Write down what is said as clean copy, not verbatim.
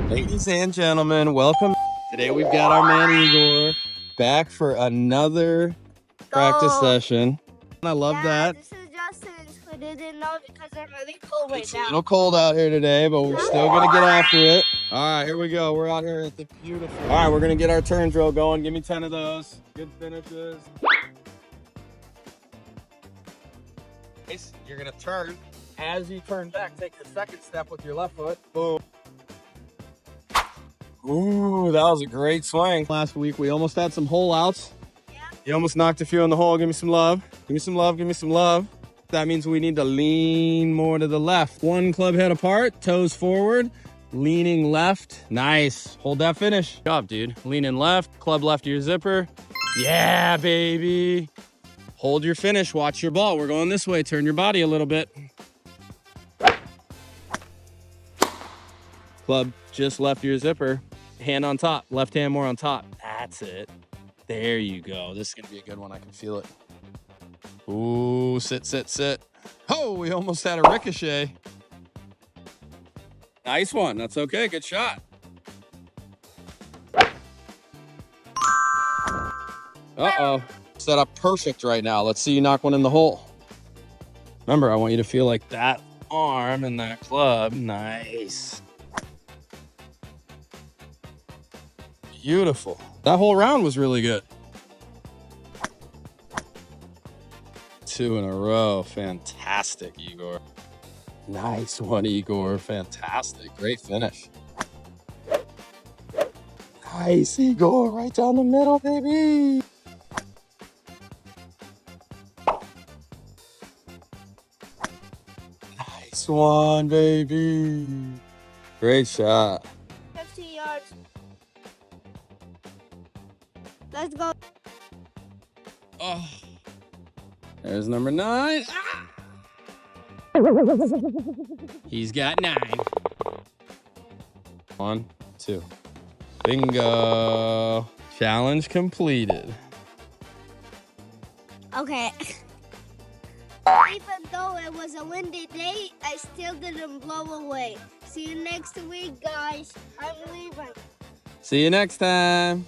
Ladies and gentlemen, welcome. Today we've got our man Igor back for another practice session. I love that. This is Justin's who didn't know because it's really cold right It's a now. little cold out here today, but we're still gonna get after it. All right, here we go. We're out here at the beautiful. All right, we're gonna get our turn drill going. Give me 10 of those. Good finishes. You're gonna turn. As you turn back, take the second step with your left foot. Boom. Ooh, that was a great swing. Last week, we almost had some hole outs. Yeah. You almost knocked a few in the hole. Give me some love. Give me some love. Give me some love. That means we need to lean more to the left. One club head apart, toes forward, leaning left. Nice. Hold that finish. Good job, dude. Leaning left, club left to your zipper. Yeah, baby. Hold your finish. Watch your ball. We're going this way. Turn your body a little bit. Club just left your zipper. Hand on top. Left hand more on top. That's it. There you go. This is going to be a good one. I can feel it. Ooh, sit, sit, sit. Oh, we almost had a ricochet. Nice one. That's okay. Good shot. Uh-oh. Set up perfect right now. Let's see you knock one in the hole. Remember, I want you to feel like that arm and that club. Nice. Beautiful. That whole round was really good. 2 in a row. Fantastic, Igor. Nice one, Igor. Fantastic. Great finish. Nice, Igor. Right down the middle, baby. Nice one, baby. Great shot. 50 yards. Let's go. Oh. There's number 9. Ah! He's got 9. 1, 2. Bingo. Challenge completed. Okay. Even though it was a windy day, I still didn't blow away. See you next week, guys. I'm leaving. See you next time.